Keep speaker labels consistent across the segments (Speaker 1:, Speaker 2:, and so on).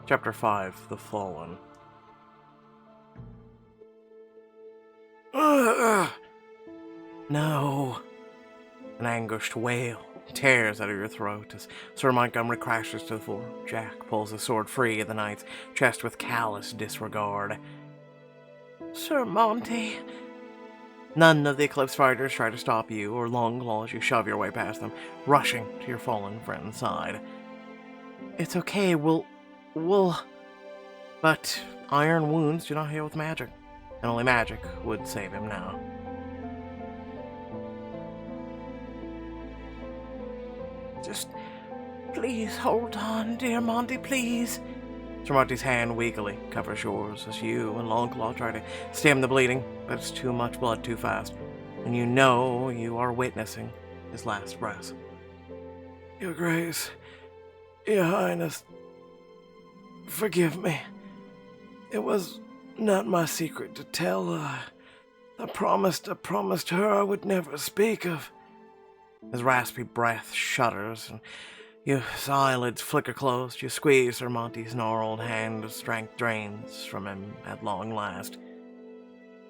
Speaker 1: Chapter 5, The Fallen. No. An anguished wail tears out of your throat as Sir Montgomery crashes to the floor. Jack pulls his sword free of the knight's chest with callous disregard. Sir Monty. None of the Eclipse fighters try to stop you or Longclaw as you shove your way past them, rushing to your fallen friend's side. It's okay, we'll... But iron wounds do not heal with magic, and only magic would save him now. Just please hold on, dear Monty, please. Sir Monty's hand weakly covers yours as you and Longclaw try to stem the bleeding, but it's too much blood too fast, and you know you are witnessing his last breath. Your Grace, Your Highness, forgive me. It was not my secret to tell. I promised her I would never speak of. His raspy breath shudders, and his eyelids flicker closed. You squeeze Sir Monty's gnarled hand as strength drains from him at long last.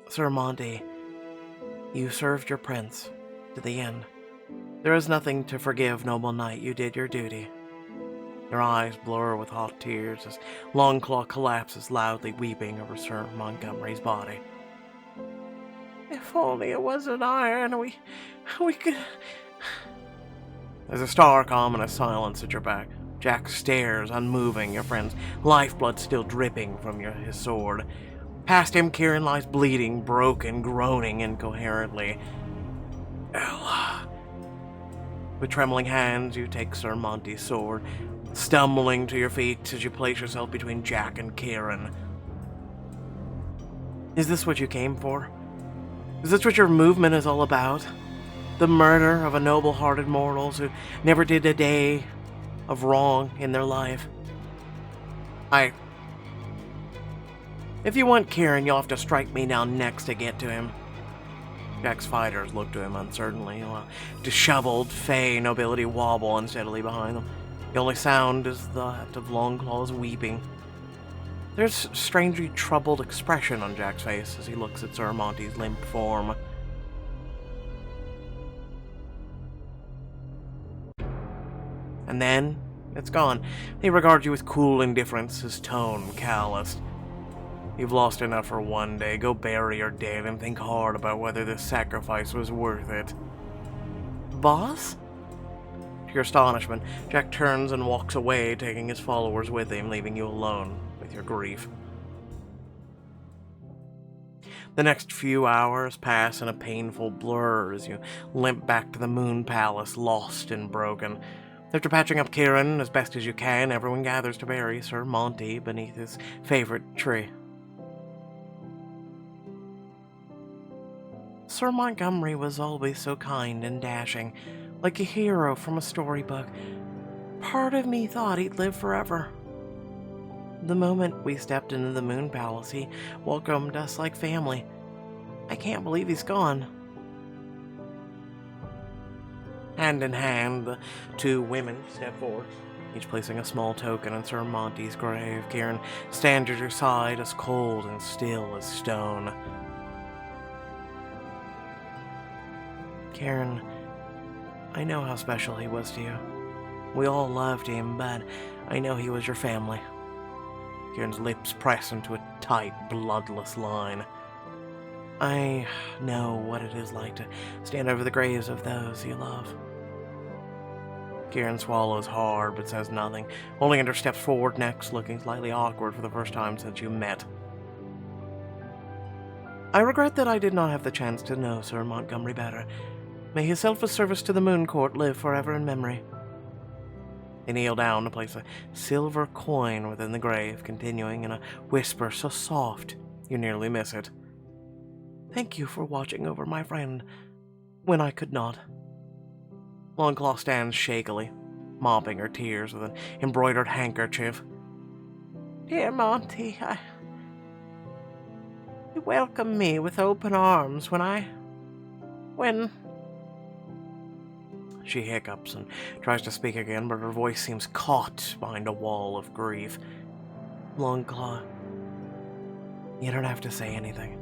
Speaker 1: Sir Monty, you served your prince to the end. There is nothing to forgive, noble knight. You did your duty. Your eyes blur with hot tears as Longclaw collapses, loudly weeping over Sir Montgomery's body. If only it wasn't iron, we could... There's a stark, ominous silence at your back. Jack stares, unmoving, your friend's lifeblood still dripping from his sword. Past him, Kieran lies bleeding, broken, groaning incoherently. Ella. With trembling hands, you take Sir Monty's sword, stumbling to your feet as you place yourself between Jack and Kieran. Is this what you came for? Is this what your movement is all about? The murder of a noble-hearted mortals who never did a day of wrong in their life? If you want Kieran, you'll have to strike me down next to get to him. Jack's fighters look to him uncertainly, while disheveled Fey nobility wobble unsteadily behind them. The only sound is that of Longclaw's weeping. There's a strangely troubled expression on Jack's face as he looks at Sir Monty's limp form. And then, it's gone. He regards you with cool indifference, his tone calloused. You've lost enough for one day. Go bury your dead and think hard about whether this sacrifice was worth it. Boss? To your astonishment, Jack turns and walks away, taking his followers with him, leaving you alone with your grief. The next few hours pass in a painful blur as you limp back to the Moon Palace, lost and broken. After patching up Kieran as best as you can, everyone gathers to bury Sir Monty beneath his favorite tree. Sir Montgomery was always so kind and dashing, like a hero from a storybook. Part of me thought he'd live forever. The moment we stepped into the Moon Palace, he welcomed us like family. I can't believe he's gone. Hand in hand, the two women step forward, each placing a small token on Sir Monty's grave. Kieran stands at your side, as cold and still as stone. Kieran, I know how special he was to you. We all loved him, but I know he was your family. Kieran's lips press into a tight, bloodless line. I know what it is like to stand over the graves of those you love. Kieran swallows hard but says nothing. Olander steps forward next, looking slightly awkward for the first time since you met. I regret that I did not have the chance to know Sir Montgomery better. May his selfless service to the Moon Court live forever in memory. They kneel down to place a silver coin within the grave, continuing in a whisper so soft you nearly miss it. Thank you for watching over my friend when I could not. Longclaw stands shakily, mopping her tears with an embroidered handkerchief. Dear Monty, you welcomed me with open arms when... She hiccups and tries to speak again, but her voice seems caught behind a wall of grief. Longclaw, you don't have to say anything.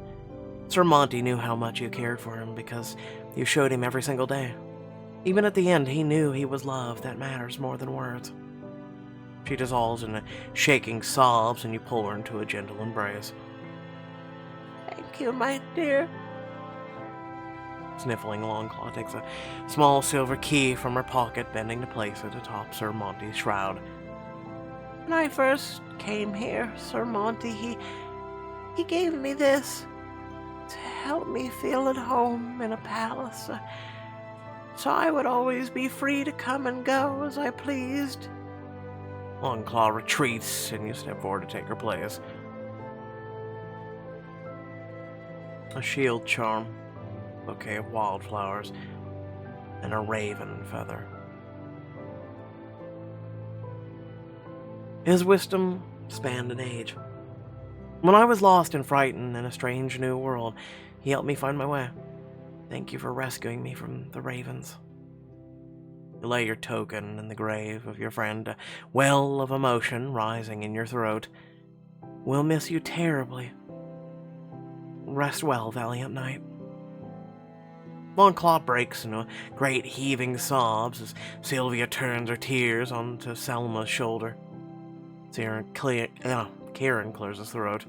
Speaker 1: Sir Monty knew how much you cared for him because you showed him every single day. Even at the end, he knew he was loved. That matters more than words. She dissolves in shaking sobs, and you pull her into a gentle embrace.
Speaker 2: Thank you, my dear.
Speaker 1: Sniffling, Longclaw takes a small silver key from her pocket, bending to place it atop Sir Monty's shroud.
Speaker 2: When I first came here, Sir Monty, he gave me this to help me feel at home in a palace, so I would always be free to come and go as I pleased.
Speaker 1: Longclaw retreats, and you step forward to take her place. A shield charm, bouquet of wildflowers, and a raven feather. His wisdom spanned an age. When I was lost and frightened in a strange new world, he helped me find my way. Thank you for rescuing me from the ravens. You lay your token in the grave of your friend, a well of emotion rising in your throat. We'll miss you terribly. Rest well, valiant knight. Longclaw breaks into great heaving sobs as Sylvia turns her tears onto Selma's shoulder. Kieran clears his throat.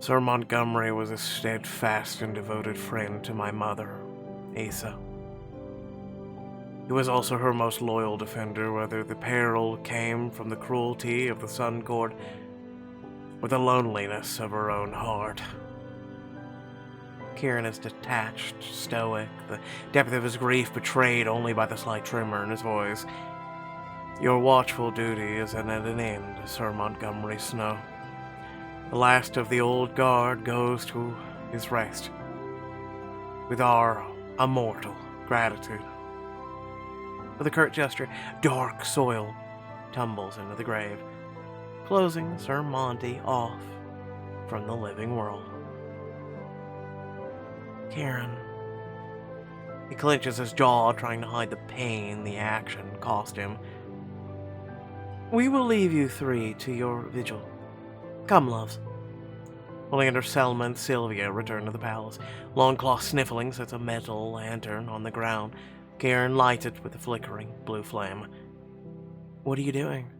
Speaker 1: Sir Montgomery was a steadfast and devoted friend to my mother, Asa. He was also her most loyal defender, whether the peril came from the cruelty of the Sun Court or the loneliness of her own heart. Kieran is detached, stoic, the depth of his grief betrayed only by the slight tremor in his voice. Your watchful duty is at an end, Sir Montgomery Snow. The last of the old guard goes to his rest, with our immortal gratitude. With a curt gesture, dark soil tumbles into the grave, closing Sir Monty off from the living world. Kieran. He clenches his jaw, trying to hide the pain the action cost him. We will leave you three to your vigil. Come, loves. Olander, Selma, and Sylvia return to the palace. Longclaw, sniffling, sets a metal lantern on the ground. Kieran lights it with a flickering blue flame. What are you doing?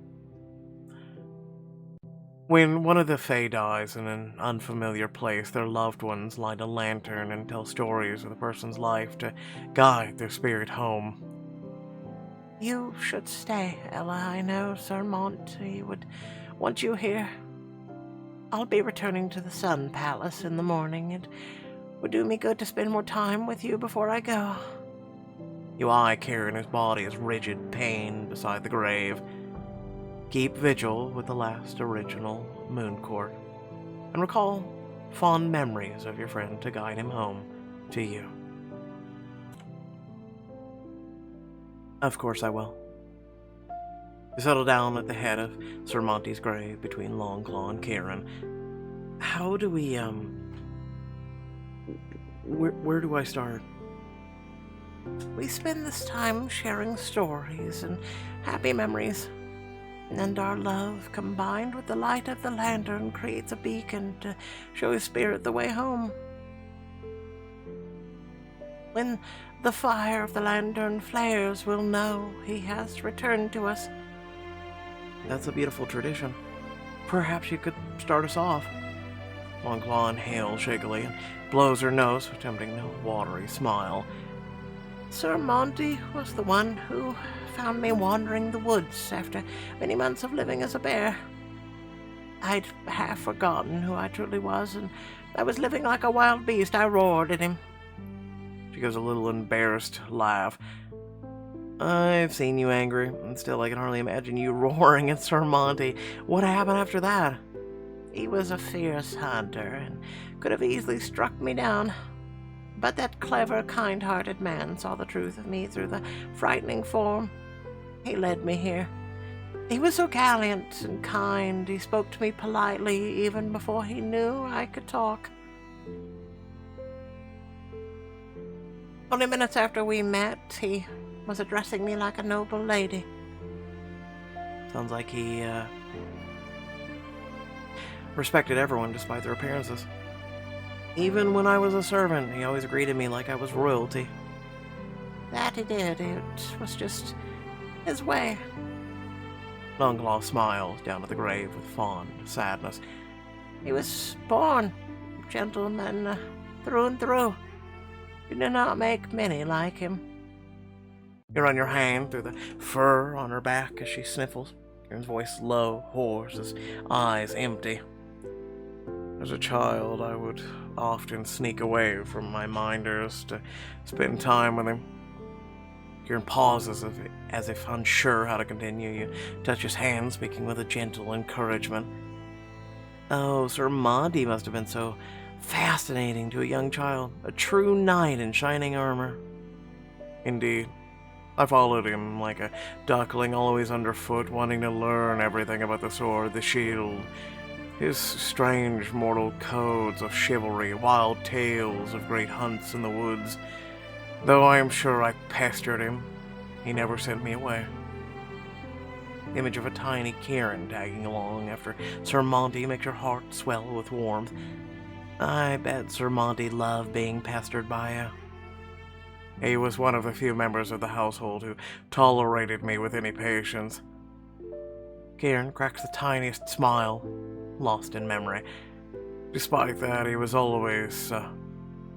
Speaker 1: When one of the Fae dies in an unfamiliar place, their loved ones light a lantern and tell stories of the person's life to guide their spirit home.
Speaker 2: You should stay, Ella. I know Sir Monty would want you here. I'll be returning to the Sun Palace in the morning. It would do me good to spend more time with you before I go.
Speaker 1: You eye Kieran, his body is rigid pain beside the grave. Keep vigil with the last original moon court, and recall fond memories of your friend to guide him home to you. Of course I will. You settle down at the head of Sir Monty's grave between Longclaw and Kieran. How do we, where do I start?
Speaker 2: We spend this time sharing stories and happy memories. And our love, combined with the light of the lantern, creates a beacon to show his spirit the way home. When the fire of the lantern flares, we'll know he has returned to us.
Speaker 1: That's a beautiful tradition. Perhaps you could start us off. Longclaw inhales shakily and blows her nose, attempting a watery smile.
Speaker 2: Sir Monty was the one who found me wandering the woods after many months of living as a bear. I'd half forgotten who I truly was, and I was living like a wild beast. I roared at him.
Speaker 1: She gives a little embarrassed laugh. I've seen you angry, and still I can hardly imagine you roaring at Sir Monty. What happened after that?
Speaker 2: He was a fierce hunter, and could have easily struck me down. But that clever, kind-hearted man saw the truth of me through the frightening form. He led me here. He was so gallant and kind. He spoke to me politely even before he knew I could talk. Only minutes after we met, he was addressing me like a noble lady.
Speaker 1: Sounds like he respected everyone despite their appearances. Even when I was a servant, he always greeted me like I was royalty.
Speaker 2: That he did. It was just his way.
Speaker 1: Longclaw smiled down at the grave with fond sadness.
Speaker 2: He was born gentleman through and through. You do not make many like him.
Speaker 1: You run your hand through the fur on her back as she sniffles, Kieran's voice low, hoarse, his eyes empty. As a child, I would often sneak away from my minders to spend time with him. Kieran pauses as if unsure how to continue. You touch his hand, speaking with a gentle encouragement. Oh, Sir Monty must have been so fascinating to a young child, a true knight in shining armor. Indeed. I followed him like a duckling, always underfoot, wanting to learn everything about the sword, the shield, his strange mortal codes of chivalry, wild tales of great hunts in the woods. Though I am sure I pestered him, he never sent me away. The image of a tiny Kieran tagging along after Sir Monty makes your heart swell with warmth. I bet Sir Monty loved being pestered by you. He was one of the few members of the household who tolerated me with any patience. Kieran cracks the tiniest smile, lost in memory. Despite that, he was always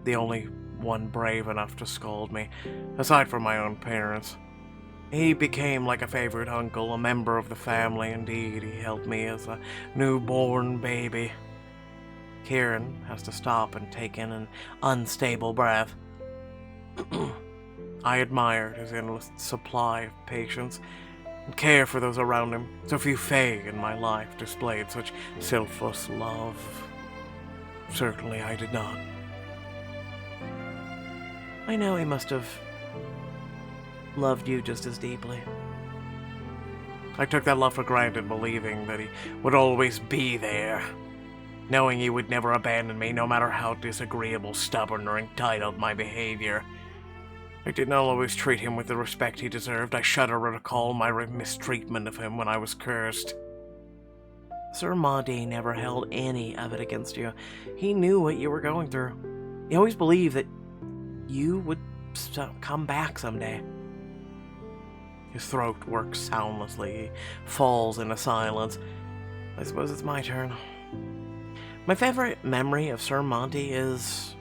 Speaker 1: the only one brave enough to scold me, aside from my own parents. He became like a favorite uncle, a member of the family. Indeed, he helped me as a newborn baby. Kieran has to stop and take in an unstable breath. I admired his endless supply of patience and care for those around him. So few Fae in my life displayed such selfless love. Certainly I did not. I know he must have loved you just as deeply. I took that love for granted, believing that he would always be there, knowing he would never abandon me, no matter how disagreeable, stubborn, or entitled my behavior. I did not always treat him with the respect he deserved. I shudder to recall my mistreatment of him when I was cursed. Sir Monty never held any of it against you. He knew what you were going through. He always believed that you would come back someday. His throat works soundlessly. He falls into silence. I suppose it's my turn. My favorite memory of Sir Monty is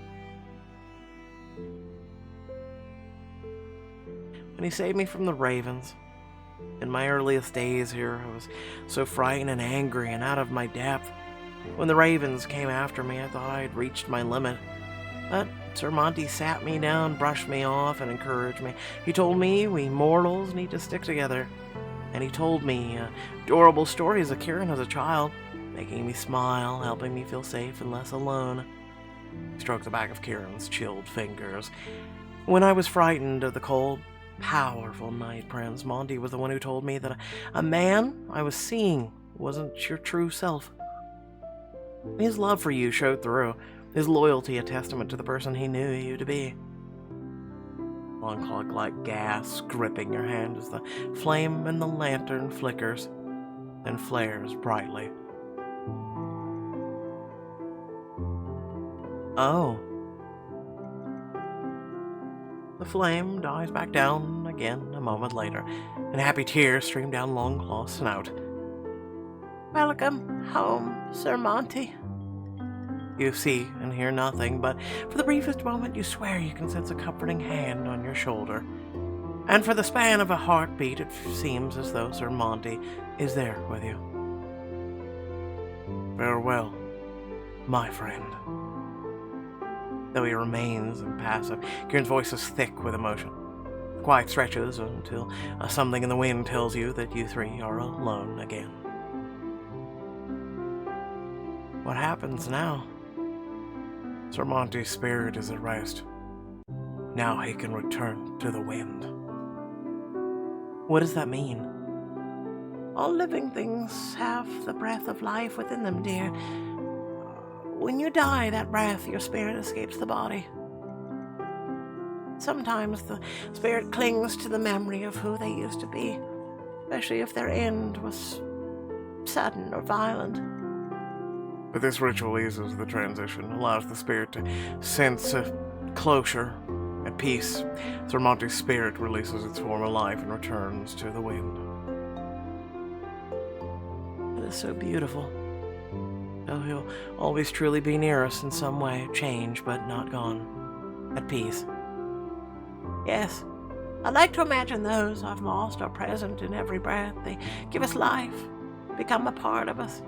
Speaker 1: when he saved me from the ravens. In my earliest days here, I was so frightened and angry and out of my depth. When the ravens came after me, I thought I had reached my limit. But Sir Monty sat me down, brushed me off, and encouraged me. He told me we mortals need to stick together. And he told me adorable stories of Kieran as a child, making me smile, helping me feel safe and less alone. He stroked the back of Kieran's chilled fingers. When I was frightened of the cold, powerful night prince, Monty was the one who told me that a man I was seeing wasn't your true self. His love for you showed through, his loyalty a testament to the person he knew you to be. Longclaw like gas gripping your hand as the flame in the lantern flickers and flares brightly. Oh. The flame dies back down again a moment later, and happy tears stream down Longclaw's snout.
Speaker 2: Welcome home, Sir Monty.
Speaker 1: You see and hear nothing, but for the briefest moment you swear you can sense a comforting hand on your shoulder. And for the span of a heartbeat it seems as though Sir Monty is there with you. Farewell, my friend. Though he remains impassive, Kieran's voice is thick with emotion. The quiet stretches until something in the wind tells you that you three are alone again. What happens now? Sir Monty's spirit is at rest. Now he can return to the wind. What does that mean?
Speaker 2: All living things have the breath of life within them, dear. When you die, that breath, your spirit escapes the body. Sometimes the spirit clings to the memory of who they used to be, especially if their end was sudden or violent.
Speaker 1: But this ritual eases the transition, allows the spirit to sense a closure and peace. Sir Monty's spirit releases its former life and returns to the wind.
Speaker 2: It is so beautiful. Oh, he'll always truly be near us in some way, changed but not gone. At peace. Yes, I like to imagine those I've lost are present in every breath. They give us life, become a part of us.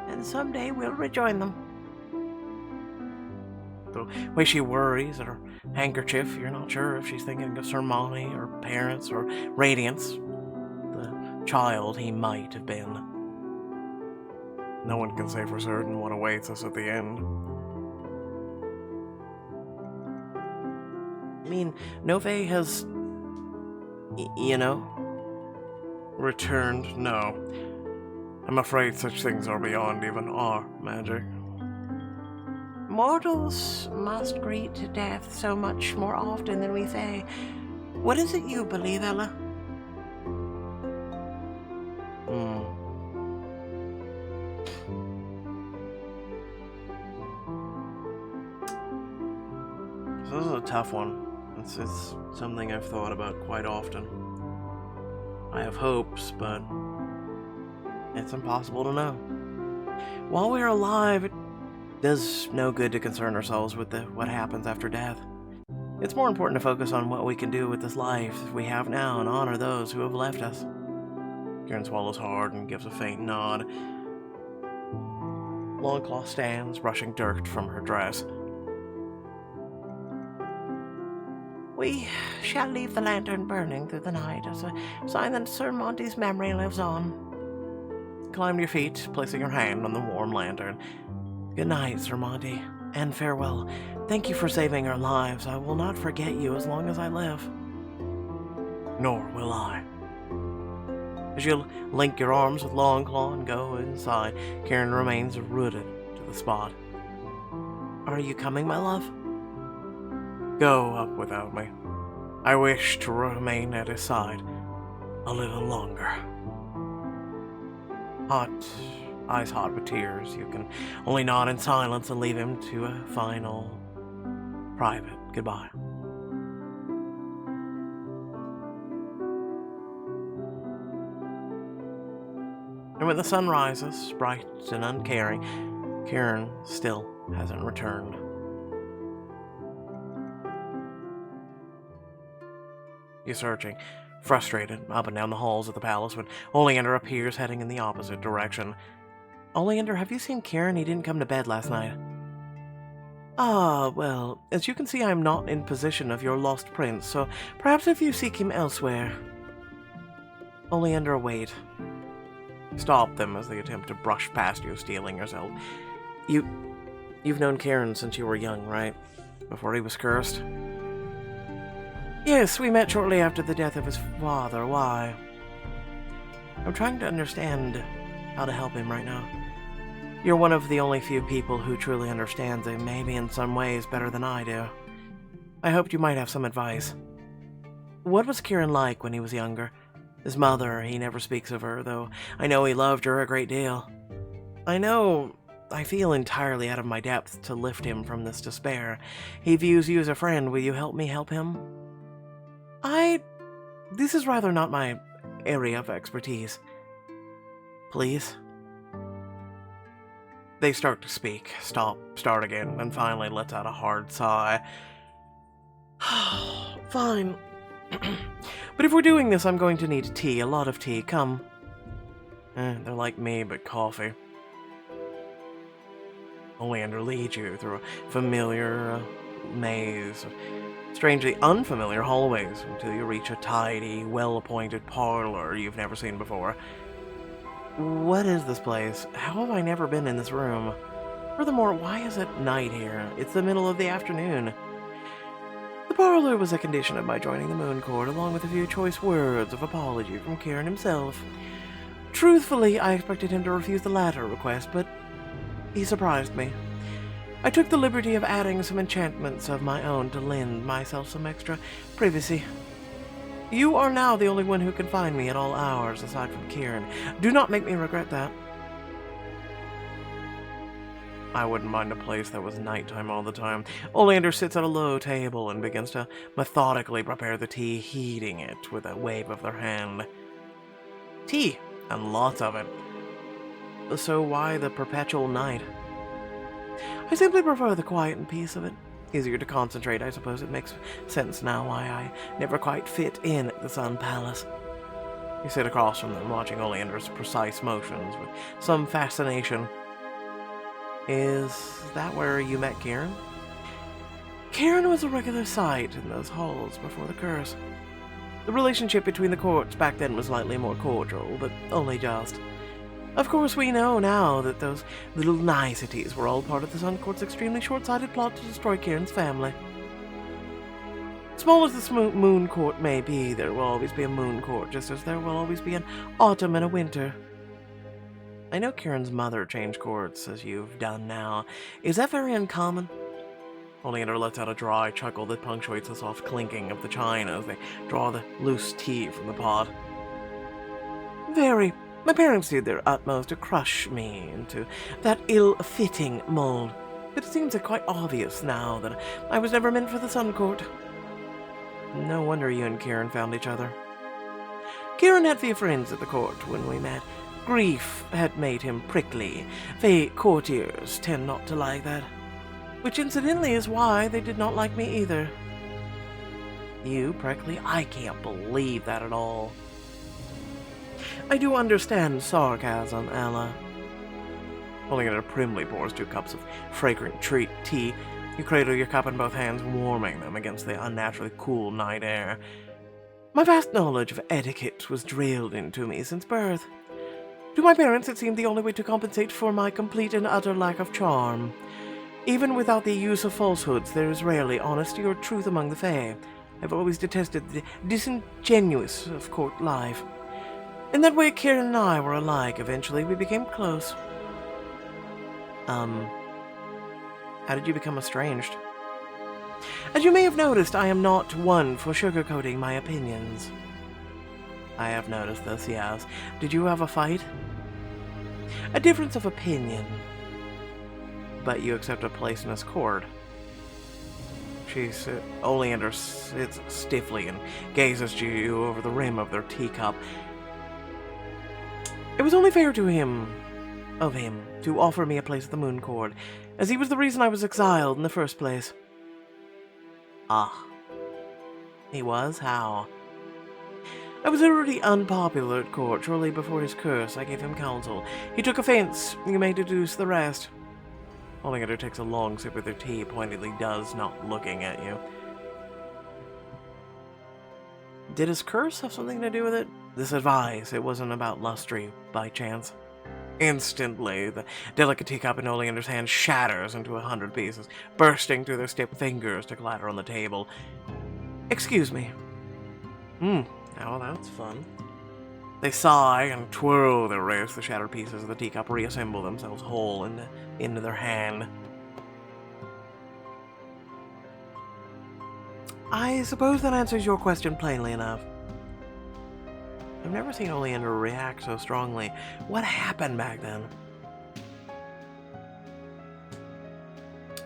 Speaker 2: And someday we'll rejoin them.
Speaker 1: The way she worries at her handkerchief, you're not sure if she's thinking of Sir Monty or parents or Radiance, the child he might have been. No one can say for certain what awaits us at the end.
Speaker 2: I mean, Nove has,
Speaker 1: Returned? No. I'm afraid such things are beyond even our magic.
Speaker 2: Mortals must greet death so much more often than we say. What is it you believe, Ella?
Speaker 1: This is a tough one. It's something I've thought about quite often. I have hopes, but it's impossible to know.
Speaker 2: While we're alive, it does no good to concern ourselves with what happens after death. It's more important to focus on what we can do with this life we have now and honor those who have left us.
Speaker 1: Kieran swallows hard and gives a faint nod. Longclaw stands, brushing dirt from her dress.
Speaker 2: We shall leave the lantern burning through the night as a sign that Sir Monty's memory lives on.
Speaker 1: Climb to your feet, placing your hand on the warm lantern.
Speaker 2: Good night, Sir Monty, and farewell. Thank you for saving our lives. I will not forget you as long as I live.
Speaker 1: Nor will I. As you link your arms with Longclaw and go inside, Kieran remains rooted to the spot.
Speaker 2: Are you coming, my love?
Speaker 1: Go up without me. I wish to remain at his side a little longer. Eyes hot with tears, you can only nod in silence and leave him to a final, private goodbye. And when the sun rises, bright and uncaring, Kieran still hasn't returned. You're searching, frustrated, up and down the halls of the palace when Olander appears heading in the opposite direction.
Speaker 2: Olander, have you seen Kieran? He didn't come to bed last night.
Speaker 1: Ah, well, as you can see, I am not in possession of your lost prince, so perhaps if you seek him elsewhere.
Speaker 2: Olander, wait.
Speaker 1: Stop them as they attempt to brush past you, stealing yourself.
Speaker 2: You've known Kieran since you were young, right?
Speaker 1: Before he was cursed?
Speaker 2: Yes, we met shortly after the death of his father. Why? I'm trying to understand how to help him right now. You're one of the only few people who truly understands him, maybe in some ways better than I do. I hoped you might have some advice. What was Kieran like when he was younger? His mother, he never speaks of her, though I know he loved her a great deal. I feel entirely out of my depth to lift him from this despair. He views you as a friend. Will you help me help him? This is rather not my area of expertise. Please?
Speaker 1: They start to speak, start again, and finally lets out a hard sigh.
Speaker 2: Fine. But if we're doing this, I'm going to need tea, a lot of tea. Come.
Speaker 1: They're like me, but coffee. Olander leads you through a familiar maze of strangely unfamiliar hallways until you reach a tidy, well-appointed parlor you've never seen before.
Speaker 2: What is this place? How have I never been in this room? Furthermore, why is it night here? It's the middle of the afternoon. The parlor was a condition of my joining the Moon Court, along with a few choice words of apology from Kieran himself. Truthfully, I expected him to refuse the latter request, but he surprised me. I took the liberty of adding some enchantments of my own to lend myself some extra privacy. You are now the only one who can find me at all hours, aside from Kieran. Do not make me regret that.
Speaker 1: I wouldn't mind a place that was nighttime all the time. Olander sits at a low table and begins to methodically prepare the tea, heating it with a wave of their hand. Tea, and lots of it. So why the perpetual night? I simply prefer the quiet and peace of it. Easier to concentrate, I suppose. It makes sense now why I never quite fit in at the Sun Palace. You sit across from them, watching Olander's precise motions with some fascination. Is that where you met Kieran? Kieran was a regular sight in those halls before the curse. The relationship between the courts back then was slightly more cordial, but only just. Of course, we know now that those little niceties were all part of the Sun Court's extremely short-sighted plot to destroy Kieran's family. Small as the Moon Court may be, there will always be a Moon Court, just as there will always be an autumn and a winter. I know Kieran's mother changed courts, as you've done now. Is that very uncommon? Olander lets out a dry chuckle that punctuates the soft clinking of the china as they draw the loose tea from the pot. Very. My parents did their utmost to crush me into that ill-fitting mold, but it seems quite obvious now that I was never meant for the Sun Court. No wonder you and Kieran found each other. Kieran had few friends at the court when we met. Grief had made him prickly. They courtiers tend not to like that. Which incidentally is why they did not like me either. You prickly? I can't believe that at all. I do understand sarcasm, Ella. Olander primly pours 2 cups of fragrant tea. You cradle your cup in both hands, warming them against the unnaturally cool night air. My vast knowledge of etiquette was drilled into me since birth. To my parents, it seemed the only way to compensate for my complete and utter lack of charm. Even without the use of falsehoods, there is rarely honesty or truth among the Fae. I've always detested the disingenuous of court life. In that way, Kieran and I were alike. Eventually, we became close. How did you become estranged? As you may have noticed, I am not one for sugarcoating my opinions. I have noticed this, yes. Did you have a fight? A difference of opinion. But you accept a place in his court. Olander sits stiffly and gazes to you over the rim of their teacup. It was only fair to him, to offer me a place at the Moon Court, as he was the reason I was exiled in the first place. Ah. He was? How? I was already unpopular at court. Shortly before his curse, I gave him counsel. He took offense. You may deduce the rest. Olander takes a long sip of their tea, pointedly does, not looking at you. Did his curse have something to do with it? This advice, it wasn't about Lustry, by chance. Instantly, the delicate teacup in Olander's hand shatters into 100 pieces, bursting through their stiff fingers to clatter on the table. Excuse me. Oh, that's fun. They sigh and twirl their wrists. The shattered pieces of the teacup reassemble themselves whole into their hand. I suppose that answers your question plainly enough. I've never seen Olander react so strongly. What happened back then?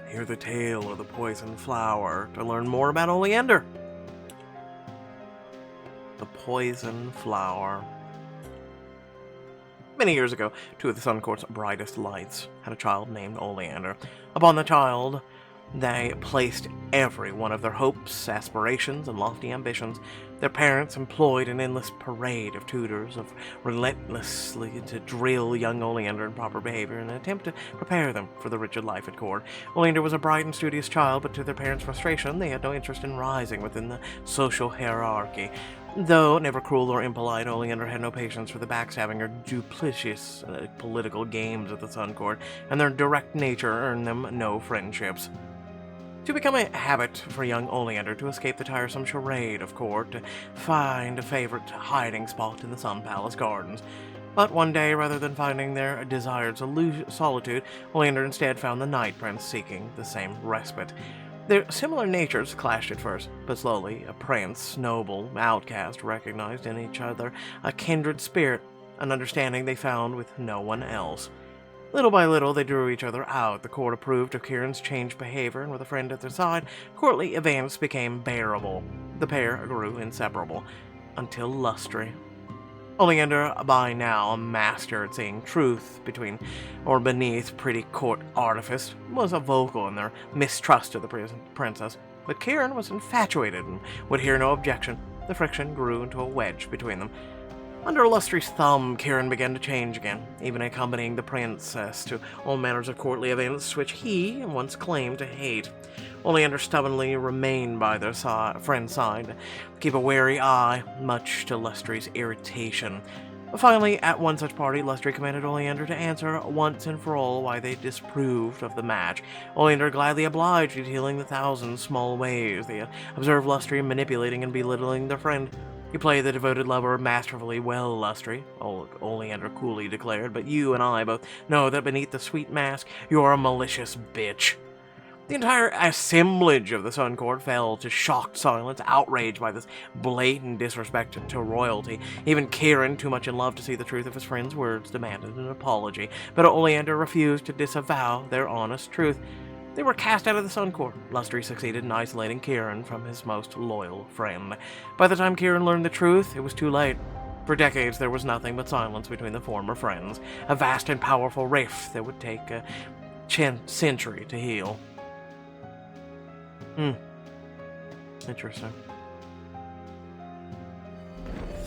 Speaker 1: Hear the tale of the poison flower to learn more about Olander. The poison flower. Many years ago, 2 of the Sun Court's brightest lights had a child named Olander. Upon the child, they placed every one of their hopes, aspirations, and lofty ambitions. Their parents employed an endless parade of tutors, of relentlessly to drill young Olander in proper behavior in an attempt to prepare them for the rigid life at court. Olander was a bright and studious child, but to their parents' frustration, they had no interest in rising within the social hierarchy. Though never cruel or impolite, Olander had no patience for the backstabbing or duplicitous political games of the Sun Court, and their direct nature earned them no friendships. To become a habit for young Olander to escape the tiresome charade of court, to find a favorite hiding spot in the Sun Palace gardens. But one day, rather than finding their desired solitude, Olander instead found the Night Prince seeking the same respite. Their similar natures clashed at first, but slowly a prince, noble, outcast, recognized in each other a kindred spirit, an understanding they found with no one else. Little by little, they drew each other out. The court approved of Kieran's changed behavior, and with a friend at their side, courtly events became bearable. The pair grew inseparable, until Lustry. Oleander, by now a master at seeing truth between or beneath pretty court artifice, was vocal in their mistrust of the princess. But Kieran was infatuated and would hear no objection. The friction grew into a wedge between them. Under Lustry's thumb, Kieran began to change again, even accompanying the princess to all manners of courtly events which he once claimed to hate. Oleander stubbornly remained by their friend's side, to keep a wary eye, much to Lustry's irritation. Finally, at one such party, Lustry commanded Olander to answer once and for all why they disapproved of the match. Olander gladly obliged, detailing the thousand small ways they had observed Lustry manipulating and belittling their friend. You play the devoted lover masterfully well, Lustry, Oleander coolly declared, but you and I both know that beneath the sweet mask, you're a malicious bitch. The entire assemblage of the Sun Court fell to shocked silence, outraged by this blatant disrespect to royalty. Even Kieran, too much in love to see the truth of his friend's words, demanded an apology, but Oleander refused to disavow their honest truth. They were cast out of the Sun Court. Lustry succeeded in isolating Kieran from his most loyal friend. By the time Kieran learned the truth, it was too late. For decades, there was nothing but silence between the former friends, a vast and powerful rift that would take a century to heal. Interesting.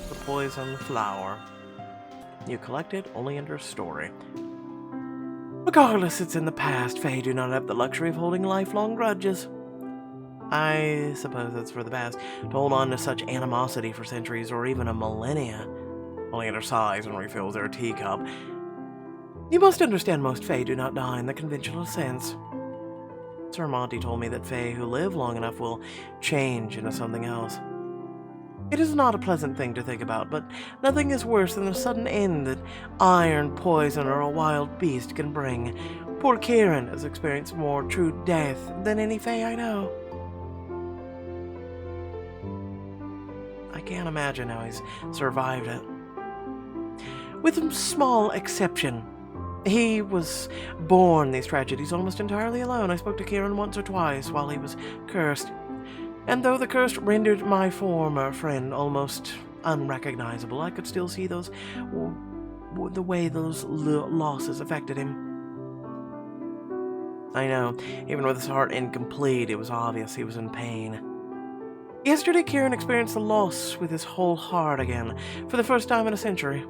Speaker 1: The poison flower. You collected Oleander's story. Regardless, it's in the past. Fae do not have the luxury of holding lifelong grudges. I suppose it's for the best to hold on to such animosity for centuries or even a millennia. Oleander sighs and refills their teacup. You must understand most Fae do not die in the conventional sense. Sir Monty told me that Fae who live long enough will change into something else. It is not a pleasant thing to think about, but nothing is worse than the sudden end that iron, poison, or a wild beast can bring. Poor Kieran has experienced more true death than any Fae I know. I can't imagine how he's survived it. With a small exception. He was born these tragedies almost entirely alone. I spoke to Kieran once or twice while he was cursed. And though the curse rendered my former friend almost unrecognizable, I could still see the way those losses affected him. I know, even with his heart incomplete, it was obvious he was in pain. Yesterday, Kieran experienced the loss with his whole heart again, for the first time in a century.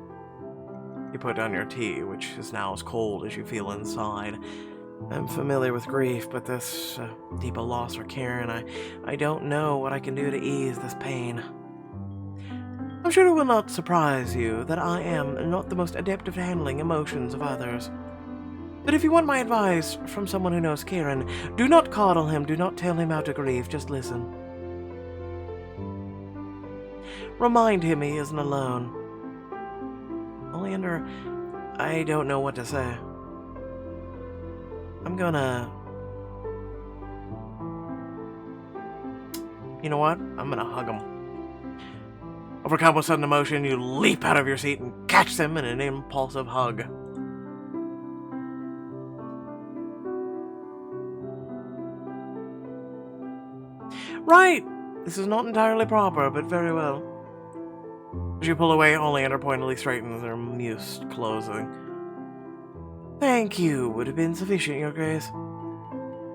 Speaker 1: You put down your tea, which is now as cold as you feel inside. I'm familiar with grief, but this deep a loss for Kieran, I don't know what I can do to ease this pain. I'm sure it will not surprise you that I am not the most adept at handling emotions of others. But if you want my advice from someone who knows Kieran, do not coddle him, do not tell him how to grieve, just listen. Remind him he isn't alone. Olander, I don't know what to say. I'm gonna... You know what? I'm gonna hug him. Overcome with sudden emotion, you leap out of your seat and catch them in an impulsive hug. Right! This is not entirely proper, but very well. As you pull away, Olander pointedly straightens her muse closing. Thank you would have been sufficient, Your Grace.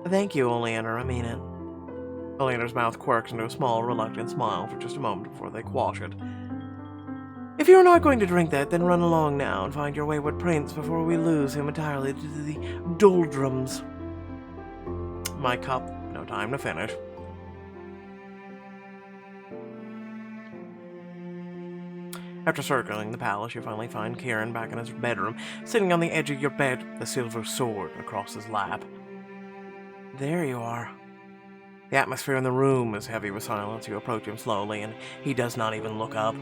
Speaker 1: Thank you, Olander, I mean it. Olander's mouth quirks into a small, reluctant smile for just a moment before they quash it. If you're not going to drink that, then run along now and find your wayward prince before we lose him entirely to the doldrums. My cup, no time to finish. After circling the palace, you finally find Kieran back in his bedroom, sitting on the edge of your bed, the silver sword across his lap. There you are. The atmosphere in the room is heavy with silence. You approach him slowly, and he does not even look up.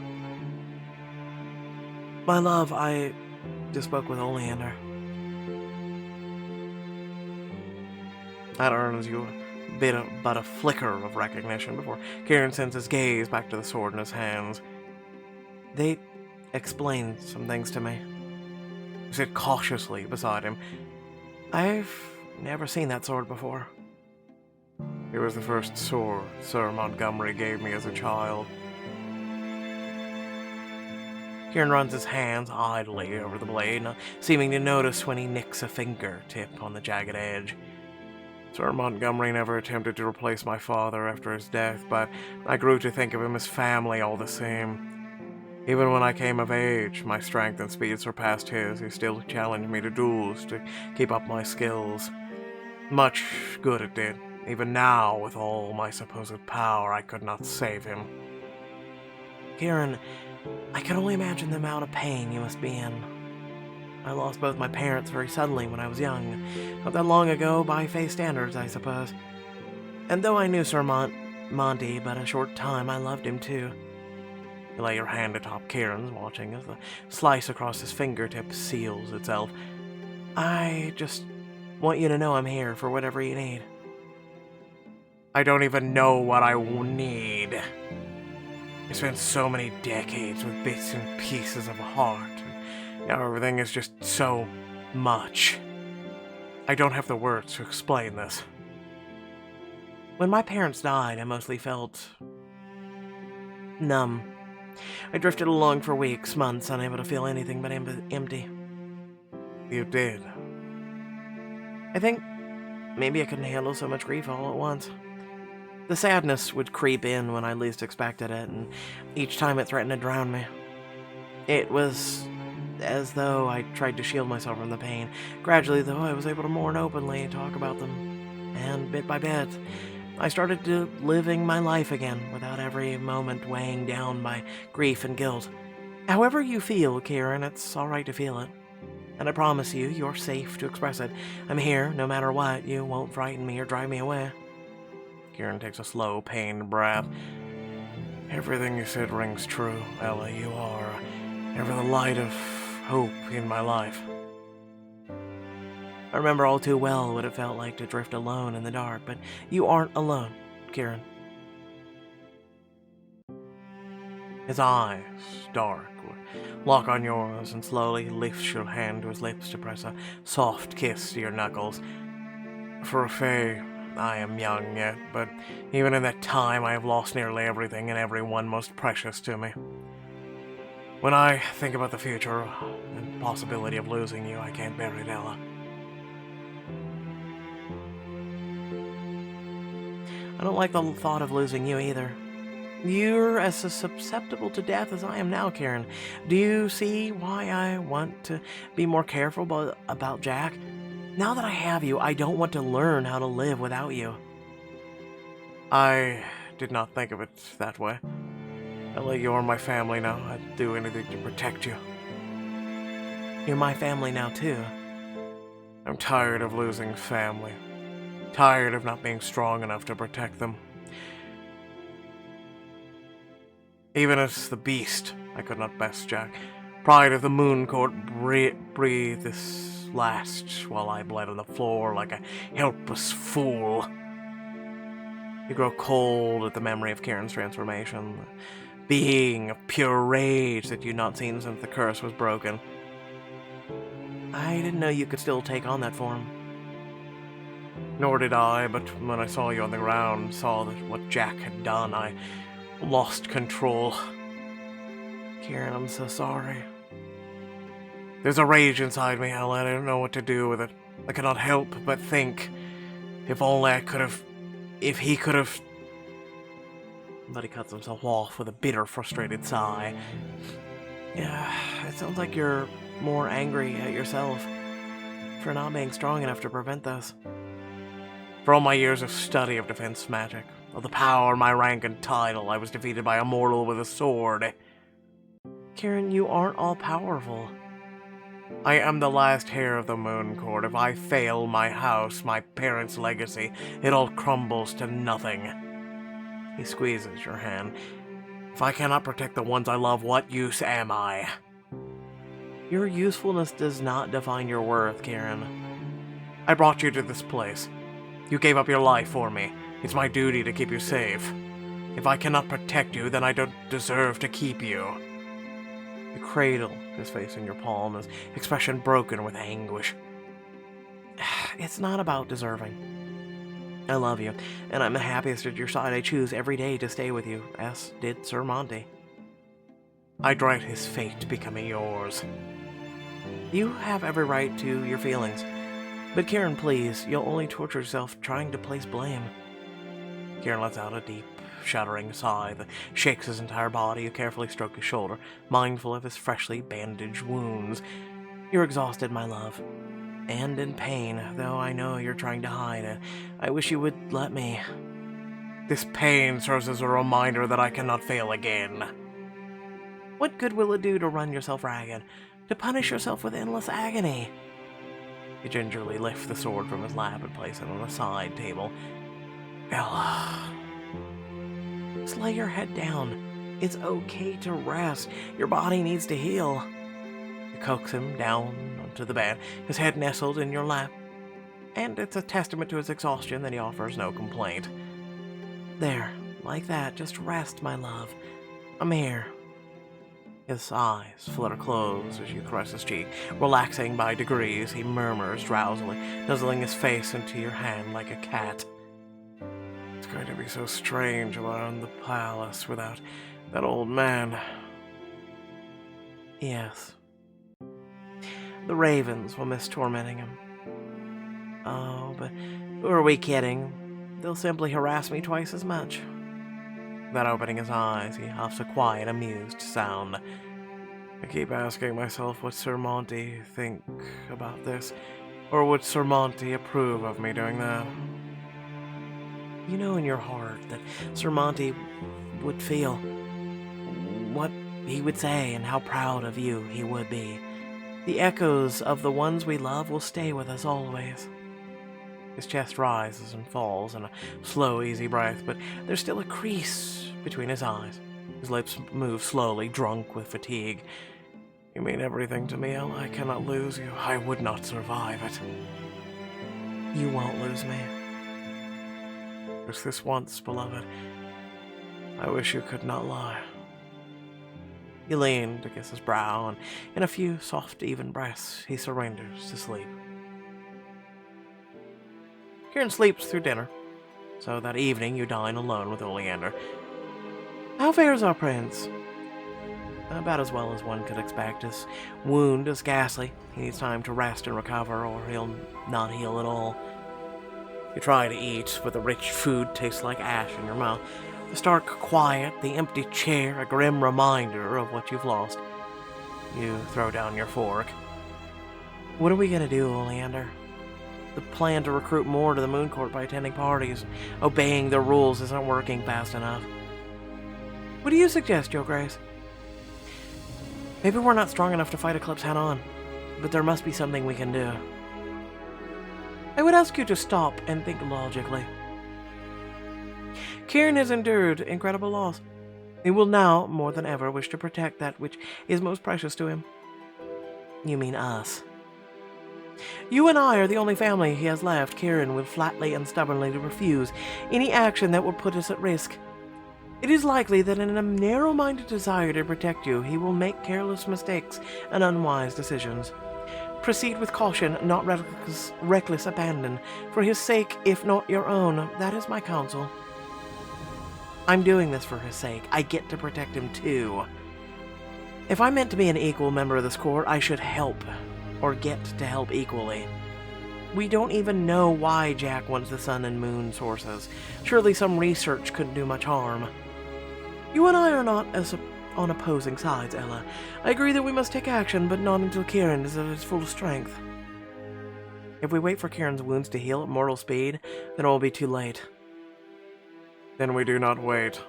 Speaker 1: My love, I just spoke with Olander. That earns you but a flicker of recognition before Kieran sends his gaze back to the sword in his hands. They explained some things to me. He sit cautiously beside him. I've never seen that sword before. It was the first sword Sir Montgomery gave me as a child. Kieran runs his hands idly over the blade, not seeming to notice when he nicks a fingertip on the jagged edge. Sir Montgomery never attempted to replace my father after his death, but I grew to think of him as family all the same. Even when I came of age, my strength and speed surpassed his. He still challenged me to duels to keep up my skills. Much good it did. Even now, with all my supposed power, I could not save him.
Speaker 2: Kieran, I can only imagine the amount of pain you must be in. I lost both my parents very suddenly when I was young. Not that long ago, by Fae standards, I suppose. And though I knew Sir Monty but a short time, I loved him too.
Speaker 1: You lay your hand atop Kieran's, watching as the slice across his fingertip seals itself.
Speaker 2: I just want you to know I'm here for whatever you need.
Speaker 1: I don't even know what I need. I spent so many decades with bits and pieces of heart, and now everything is just so much. I don't have the words to explain this.
Speaker 2: When my parents died, I mostly felt numb. I drifted along for weeks, months, unable to feel anything but empty.
Speaker 1: You did.
Speaker 2: I think maybe I couldn't handle so much grief all at once. The sadness would creep in when I least expected it, and each time it threatened to drown me. It was as though I tried to shield myself from the pain. Gradually, though, I was able to mourn openly and talk about them. And bit by bit, I started to living my life again, without every moment weighing down by grief and guilt. However you feel, Kieran, it's alright to feel it. And I promise you, you're safe to express it. I'm here, no matter what. You won't frighten me or drive me away.
Speaker 1: Kieran takes a slow, pained breath. Everything you said rings true, Ella. You are ever the light of hope in my life.
Speaker 2: I remember all too well what it felt like to drift alone in the dark, but you aren't alone, Kieran.
Speaker 1: His eyes, dark, lock on yours, and slowly lifts your hand to his lips to press a soft kiss to your knuckles. For a Fae, I am young yet, but even in that time I have lost nearly everything and everyone most precious to me. When I think about the future and possibility of losing you, I can't bear it, Ella.
Speaker 2: I don't like the thought of losing you either. You're as susceptible to death as I am now, Kieran. Do you see why I want to be more careful about Jack? Now that I have you, I don't want to learn how to live without you.
Speaker 1: I did not think of it that way. Ella, you're my family now. I'd do anything to protect you.
Speaker 2: You're my family now, too.
Speaker 1: I'm tired of losing family. Tired of not being strong enough to protect them. Even as the beast, I could not best Jack. Pride of the Moon Court breathed this last while I bled on the floor like a helpless fool. You grow cold at the memory of Kieran's transformation, the being of pure rage that you'd not seen since the curse was broken.
Speaker 2: I didn't know you could still take on that form.
Speaker 1: Nor did I, but when I saw you on the ground, saw that what Jack had done, I lost control.
Speaker 2: Kieran, I'm so sorry.
Speaker 1: There's a rage inside me, Ella. I don't know what to do with it. I cannot help but think, if only I could have... If he could have...
Speaker 2: But he cuts himself off with a bitter, frustrated sigh. Yeah, it sounds like you're more angry at yourself for not being strong enough to prevent this.
Speaker 1: For all my years of study of defense magic, of the power, my rank and title, I was defeated by a mortal with a sword.
Speaker 2: Kieran, you aren't all powerful.
Speaker 1: I am the last heir of the Moon Court. If I fail my house, my parents' legacy, it all crumbles to nothing. He squeezes your hand. If I cannot protect the ones I love, what use am I?
Speaker 2: Your usefulness does not define your worth, Kieran.
Speaker 1: I brought you to this place. You gave up your life for me. It's my duty to keep you safe. If I cannot protect you, then I don't deserve to keep you. You cradle his face in your palm, his expression broken with anguish. It's not about deserving. I love you, and I'm the happiest at your side. I choose every day to stay with you, as did Sir Monty. I'd write his fate becoming yours. You have every right to your feelings. But Kieran, please, you'll only torture yourself trying to place blame. Kieran lets out a deep, shuddering sigh that shakes his entire body. You carefully stroke his shoulder, mindful of his freshly bandaged wounds. You're exhausted, my love, and in pain, though I know you're trying to hide it. I wish you would let me. This pain serves as a reminder that I cannot fail again. What good will it do to run yourself ragged, to punish yourself with endless agony? He gingerly lifts the sword from his lap and places it on a side table. Ella, just lay your head down. It's okay to rest. Your body needs to heal. You coax him down onto the bed, his head nestled in your lap, and it's a testament to his exhaustion that he offers no complaint. There, like that, just rest, my love. I'm here. His eyes flutter closed as you caress his cheek. Relaxing by degrees, he murmurs drowsily, nuzzling his face into your hand like a cat. It's going to be so strange around the palace without that old man. Yes. The ravens will miss tormenting him. Oh, but who are we kidding? They'll simply harass me twice as much. Without opening his eyes, he huffs a quiet, amused sound. I keep asking myself, would Sir Monty think about this? Or would Sir Monty approve of me doing that? You know in your heart that Sir Monty would feel, what he would say, and how proud of you he would be. The echoes of the ones we love will stay with us always. His chest rises and falls in a slow, easy breath, but there's still a crease between his eyes. His lips move slowly, drunk with fatigue. You mean everything to me, Ella. I cannot lose you. I would not survive it. You won't lose me. Just this once, beloved. I wish you could not lie. You lean to kiss his brow, and in a few soft, even breaths, he surrenders to sleep. Kieran sleeps through dinner, so that evening you dine alone with Olander. How fares our prince? About as well as one could expect. His wound is ghastly. He needs time to rest and recover, or he'll not heal at all. You try to eat, but the rich food tastes like ash in your mouth. The stark quiet, the empty chair, a grim reminder of what you've lost. You throw down your fork. What are we gonna do, Olander? The plan to recruit more to the Moon Court by attending parties, obeying the rules isn't working fast enough. What do you suggest, Your Grace? Maybe we're not strong enough to fight Eclipse head-on, but there must be something we can do. I would ask you to stop and think logically. Kieran has endured incredible loss. He will now, more than ever, wish to protect that which is most precious to him. You mean us. You and I are the only family he has left. Kieran will flatly and stubbornly refuse any action that would put us at risk. It is likely that in a narrow-minded desire to protect you, he will make careless mistakes and unwise decisions. Proceed with caution, not reckless abandon. For his sake, if not your own, that is my counsel. I'm doing this for his sake. I get to protect him too. If I'm meant to be an equal member of this court, I should help, or get to help equally. We don't even know why Jack wants the sun and moon sources. Surely some research couldn't do much harm. You and I are not on opposing sides, Ella. I agree that we must take action, but not until Kieran is at his full strength. If we wait for Kieran's wounds to heal at mortal speed, then it will be too late. Then we do not wait.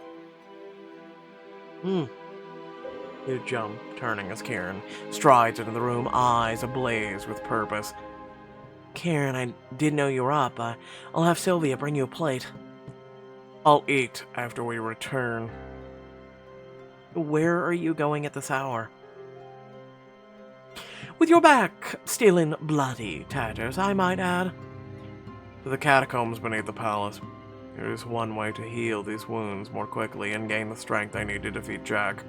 Speaker 1: You jump, turning as Kieran strides into the room, eyes ablaze with purpose. Kieran, I didn't know you were up. I'll have Sylvia bring you a plate. I'll eat after we return. Where are you going at this hour? With your back still in bloody tatters, I might add. To the catacombs beneath the palace. There is one way to heal these wounds more quickly and gain the strength I need to defeat Jack.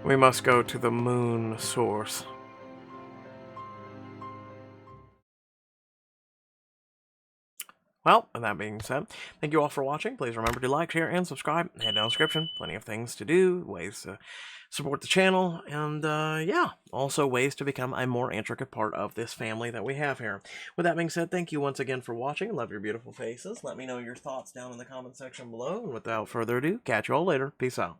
Speaker 1: We must go to the moon source. Well, with that being said, thank you all for watching. Please remember to like, share, and subscribe. Head down in the description. Plenty of things to do, ways to support the channel, and yeah, also ways to become a more intricate part of this family that we have here. With that being said, thank you once again for watching. Love your beautiful faces. Let me know your thoughts down in the comment section below. And without further ado, catch you all later. Peace out.